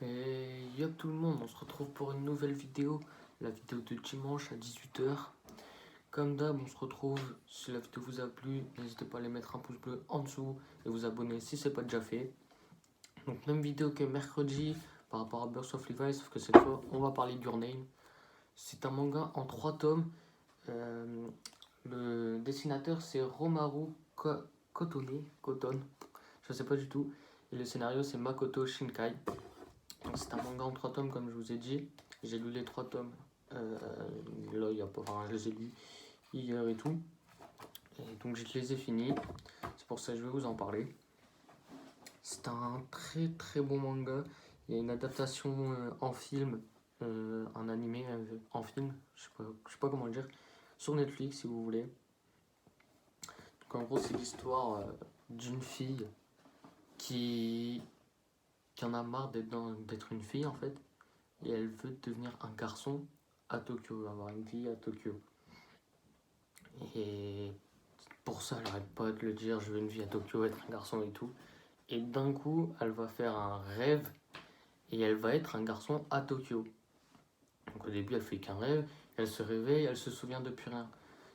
Et yo tout le monde, on se retrouve pour une nouvelle vidéo, la vidéo de dimanche à 18 h. Comme d'hab, on se retrouve, si la vidéo vous a plu, n'hésitez pas à aller mettre un pouce bleu en dessous et vous abonner si c'est pas déjà fait. Donc même vidéo que mercredi par rapport à Birth of Levi, sauf que cette fois on va parler d'Your Name. C'est un manga en 3 tomes. Le dessinateur c'est Romaru Kotone, je sais pas du tout. Et le scénario c'est Makoto Shinkai. Donc c'est un manga en 3 tomes comme je vous ai dit. J'ai lu les 3 tomes. Là, je les ai lus hier et tout. Et donc je les ai finis. C'est pour ça que je vais vous en parler. C'est un très très bon manga. Il y a une adaptation en film, un animé en film, je sais pas comment le dire, sur Netflix si vous voulez. Donc en gros c'est l'histoire d'une fille qui en a marre d'être une fille en fait. Et elle veut devenir un garçon à Tokyo, avoir une vie à Tokyo. Et pour ça, elle arrête pas de le dire, je veux une vie à Tokyo, être un garçon et tout. Et d'un coup, elle va faire un rêve et elle va être un garçon à Tokyo. Donc au début, elle fait qu'un rêve, elle se réveille, elle se souvient de plus rien.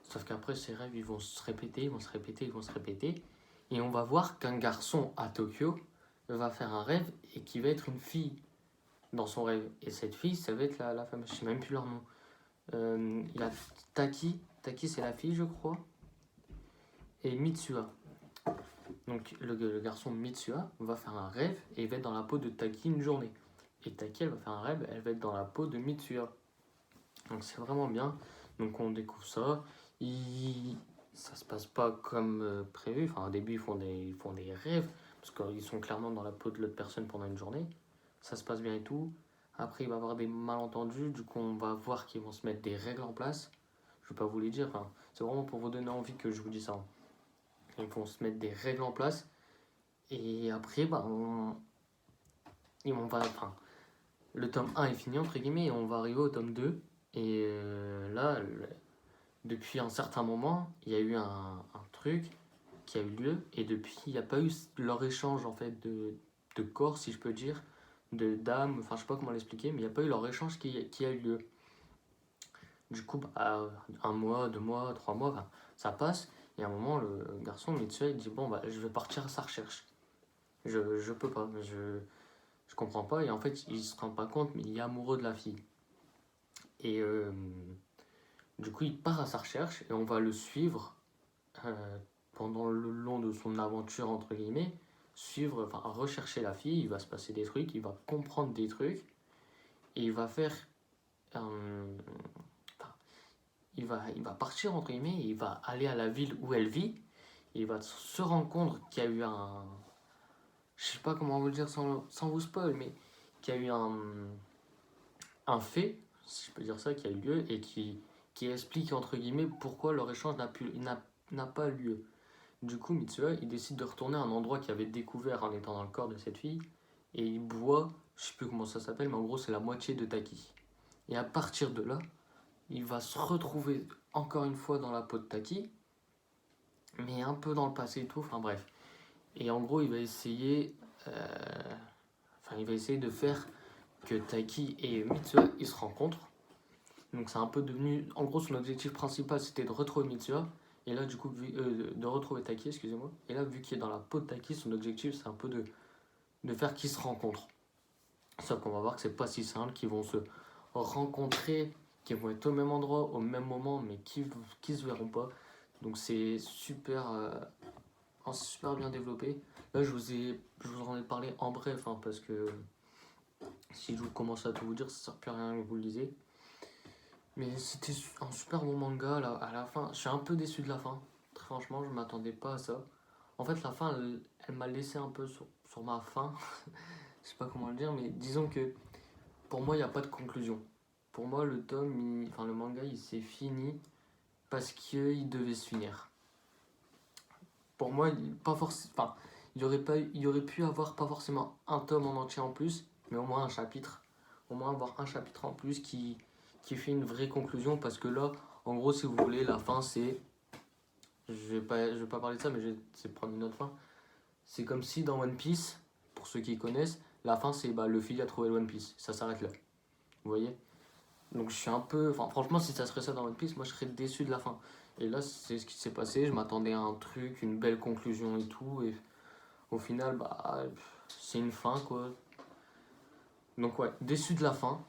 Sauf qu'après, ces rêves, ils vont se répéter, ils vont se répéter, ils vont se répéter. Et on va voir qu'un garçon à Tokyo va faire un rêve et qui va être une fille dans son rêve. Et cette fille, ça va être la femme, je sais même plus leur nom. Il y a Taki c'est la fille, je crois, et Mitsuha. Donc le garçon Mitsuha va faire un rêve et il va être dans la peau de Taki une journée. Et Taki, elle va faire un rêve, elle va être dans la peau de Mitsuha. Donc c'est vraiment bien. Donc on découvre ça. Ça se passe pas comme prévu. Enfin, au début, ils font des rêves parce qu'ils sont clairement dans la peau de l'autre personne pendant une journée. Ça se passe bien et tout. Après, il va y avoir des malentendus. Du coup, on va voir qu'ils vont se mettre des règles en place. Je vais pas vous les dire. Enfin, c'est vraiment pour vous donner envie que je vous dis ça. Ils vont se mettre des règles en place. Et après, enfin, le tome 1 est fini, entre guillemets, et on va arriver au tome 2. Et là, depuis un certain moment, il y a eu un truc qui a eu lieu. Et depuis, il n'y a pas eu leur échange, en fait, de corps, si je peux dire, de d'âme. Enfin, je sais pas comment l'expliquer, mais il n'y a pas eu leur échange qui a eu lieu. Du coup, un mois, 2 mois, 3 mois, enfin, ça passe. Et à un moment, le garçon, Mitsuha, il dit bon, je vais partir à sa recherche. Je peux pas, je comprends pas. Et en fait, il se rend pas compte, mais il est amoureux de la fille. Et du coup, il part à sa recherche et on va le suivre pendant le long de son aventure, entre guillemets. Enfin, rechercher la fille. Il va se passer des trucs, il va comprendre des trucs. Et il va faire. Il va partir, entre guillemets, il va aller à la ville où elle vit. Et il va se rendre compte qu'il y a eu un. Je sais pas comment vous le dire sans vous spoil, mais qu'il y a eu un fait, si je peux dire ça, qui a eu lieu et qui explique, entre guillemets, pourquoi leur échange n'a pas lieu. Du coup, Mitsuha, il décide de retourner à un endroit qu'il avait découvert en étant dans le corps de cette fille. Et il boit, je sais plus comment ça s'appelle, mais en gros, c'est la moitié de Taki. Et à partir de là, il va se retrouver encore une fois dans la peau de Taki, mais un peu dans le passé et tout, enfin bref. Et en gros, il va essayer de faire que Taki et Mitsuha ils se rencontrent. Donc c'est un peu devenu, en gros son objectif principal c'était de retrouver Mitsuha. Et là du coup, de retrouver Taki, excusez-moi. Et là vu qu'il est dans la peau de Taki, son objectif c'est un peu de faire qu'ils se rencontrent. Sauf qu'on va voir que c'est pas si simple, qu'ils vont se rencontrer, qu'ils vont être au même endroit, au même moment, mais qui se verront pas. Donc c'est super bien développé. Là je vous en ai parlé en bref, hein, parce que si je vous commence à tout vous dire, ça sert plus à rien que vous le lisez. Mais c'était un super bon manga là, à la fin. Je suis un peu déçu de la fin. Très franchement, je m'attendais pas à ça. En fait, la fin, elle m'a laissé un peu sur ma faim. Je sais pas comment le dire, mais disons que pour moi, il n'y a pas de conclusion. Pour moi, le manga, il s'est fini parce qu'il devait se finir. Pour moi, il aurait pu avoir pas forcément un tome en entier en plus, mais au moins un chapitre. Au moins avoir un chapitre en plus qui fait une vraie conclusion, parce que là, en gros, si vous voulez, la fin, c'est. Je vais pas parler de ça, mais c'est prendre une autre fin. C'est comme si dans One Piece, pour ceux qui connaissent, La fin, c'est Luffy a trouvé le One Piece. Ça s'arrête là. Vous voyez? Donc je suis un peu... Enfin, franchement, si ça serait ça dans One Piece, moi, je serais déçu de la fin. Et là, c'est ce qui s'est passé. Je m'attendais à un truc, une belle conclusion et tout. Et au final, c'est une fin, quoi. Donc ouais, déçu de la fin.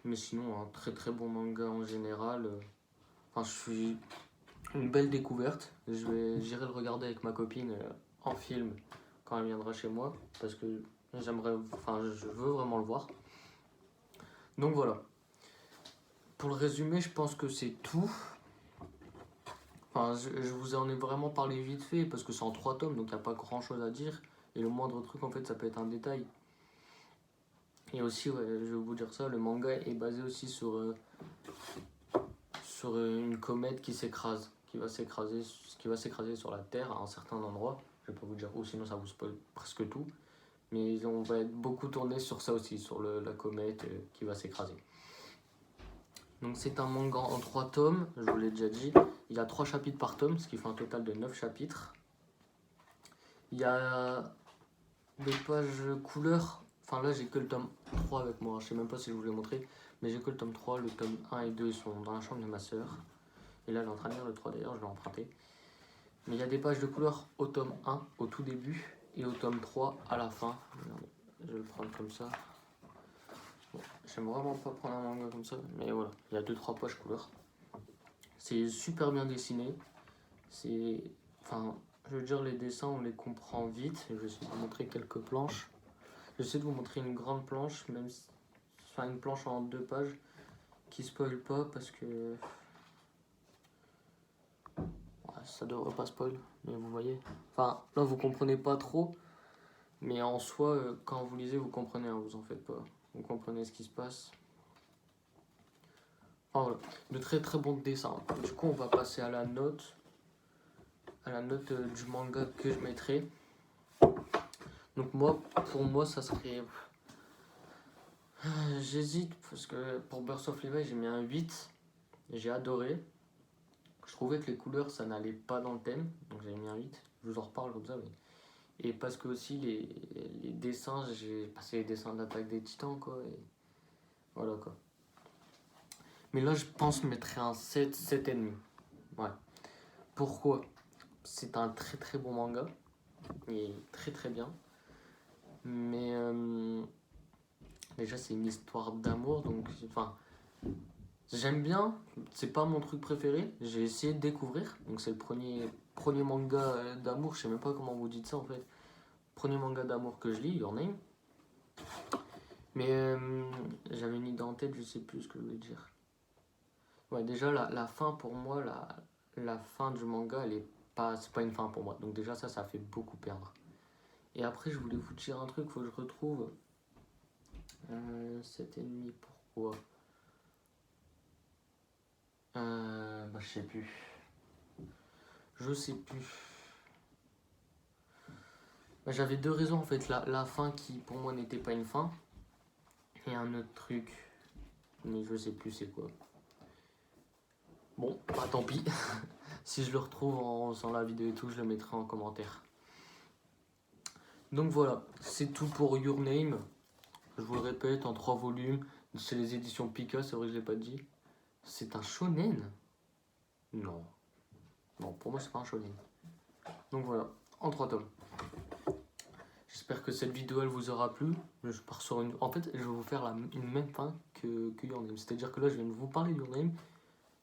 Mais sinon, un très très bon manga en général. Enfin, je suis... Une belle découverte. J'irai le regarder avec ma copine en film quand elle viendra chez moi. Parce que je veux vraiment le voir. Donc voilà. Pour le résumé, je pense que c'est tout. Enfin, je vous en ai vraiment parlé vite fait parce que c'est en 3 tomes, donc il n'y a pas grand chose à dire. Et le moindre truc, en fait, ça peut être un détail. Et aussi, ouais, je vais vous dire ça, le manga est basé aussi sur une comète qui s'écrase, qui va s'écraser sur la Terre à un certain endroit. Je vais pas vous dire où, sinon ça vous spoil presque tout. Mais on va être beaucoup tourné sur ça aussi, sur la comète qui va s'écraser. Donc c'est un manga en 3 tomes, je vous l'ai déjà dit. Il y a 3 chapitres par tome, ce qui fait un total de 9 chapitres. Il y a des pages couleurs. Enfin là j'ai que le tome 3 avec moi, je sais même pas si je vous l'ai montré. Mais j'ai que le tome 3, le tome 1 et 2 ils sont dans la chambre de ma soeur. Et là elle est en train de lire le 3 d'ailleurs, je l'ai emprunté. Mais il y a des pages de couleurs au tome 1, au tout début, et au tome 3 à la fin. Regardez, je vais le prendre comme ça. Bon, j'aime vraiment pas prendre un manga comme ça, mais voilà, il y a 2-3 pages couleurs. C'est super bien dessiné. Enfin, je veux dire, les dessins, on les comprend vite. Je vais essayer de vous montrer quelques planches. Je vais essayer de vous montrer une grande planche, enfin une planche en 2 pages, qui spoil pas parce que... Ouais, ça devrait pas spoil, mais vous voyez. Enfin, là, vous comprenez pas trop, mais en soi, quand vous lisez, vous comprenez, hein, vous en faites pas. Vous comprenez ce qui se passe. Enfin voilà, de très très bons dessins. Du coup, on va passer à la note du manga que je mettrai. Donc pour moi, ça serait... J'hésite parce que pour Birth of Levi, j'ai mis un 8. J'ai adoré. Je trouvais que les couleurs, ça n'allait pas dans le thème. Donc j'ai mis un 8. Je vous en reparle comme ça. Mais... Et parce que aussi, les dessins, j'ai passé les dessins d'Attaque des Titans, quoi. Et voilà, quoi. Mais là, je pense que je mettrais un 7, 7,5. Ouais. Pourquoi? C'est un très très bon manga. Il est très très bien. Mais déjà, c'est une histoire d'amour. Donc, enfin, j'aime bien. C'est pas mon truc préféré. J'ai essayé de découvrir. Donc, c'est le premier manga d'amour. Je sais même pas comment vous dites ça en fait. Premier manga d'amour que je lis, Your Name. Mais j'avais une idée en tête, je sais plus ce que je voulais dire. Ouais, déjà, la fin pour moi, la fin du manga, c'est pas une fin pour moi. Donc, déjà, ça fait beaucoup perdre. Et après, je voulais vous dire un truc, faut que je retrouve. 7,5, pourquoi je sais plus. Je sais plus. J'avais 2 raisons en fait. La fin qui pour moi n'était pas une fin. Et un autre truc. Mais je sais plus c'est quoi. Bon, tant pis. Si je le retrouve en faisant la vidéo et tout, je le mettrai en commentaire. Donc voilà, c'est tout pour Your Name. Je vous le répète, en 3 volumes. C'est les éditions Pika, c'est vrai que je l'ai pas dit. C'est un shonen? Non. Non, pour moi c'est pas un shonen. Donc voilà, en 3 tomes. J'espère que cette vidéo elle vous aura plu. Je pars sur En fait, je vais vous faire une même fin que Your Name. C'est-à-dire que là, je viens de vous parler de Your Name.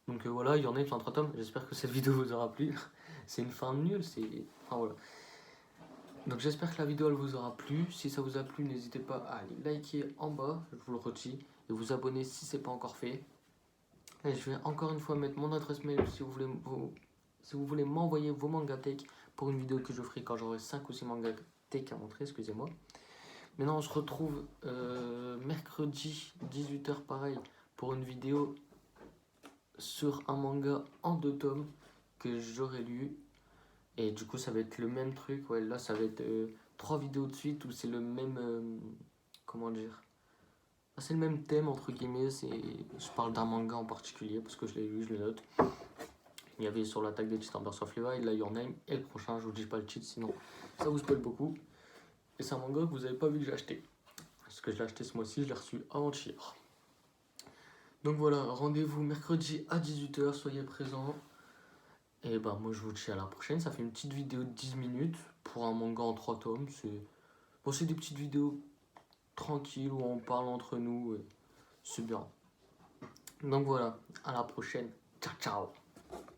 Donc voilà, Your Name c'est en 3 tomes. J'espère que cette vidéo vous aura plu. C'est une fin nulle. Enfin voilà. Donc j'espère que la vidéo elle vous aura plu. Si ça vous a plu, n'hésitez pas à aller liker en bas, je vous le redis, et vous abonner si c'est pas encore fait. Et je vais encore une fois mettre mon adresse mail si vous voulez m'envoyer vos mangatech pour une vidéo que je ferai quand j'aurai 5 ou 6 mangatech à montrer, excusez-moi. Maintenant on se retrouve mercredi 18h pareil pour une vidéo sur un manga en 2 tomes que j'aurai lu. Et du coup ça va être le même truc, ouais, là ça va être 3 vidéos de suite où c'est le même, comment dire, c'est le même thème entre guillemets, je parle d'un manga en particulier parce que je l'ai lu, je le note. Il y avait sur l'attaque des Titans Birth of Levi, là Your Name, et le prochain je vous dis pas le titre sinon ça vous spoil beaucoup. Et c'est un manga que vous avez pas vu que j'ai acheté. parce que je l'ai acheté ce mois-ci, je l'ai reçu avant-hier. Donc voilà, rendez-vous mercredi à 18h, soyez présents. Et bah moi je vous dis à la prochaine, ça fait une petite vidéo de 10 minutes pour un manga en 3 tomes. C'est des petites vidéos tranquilles où on parle entre nous, c'est bien. Donc voilà, à la prochaine, ciao ciao.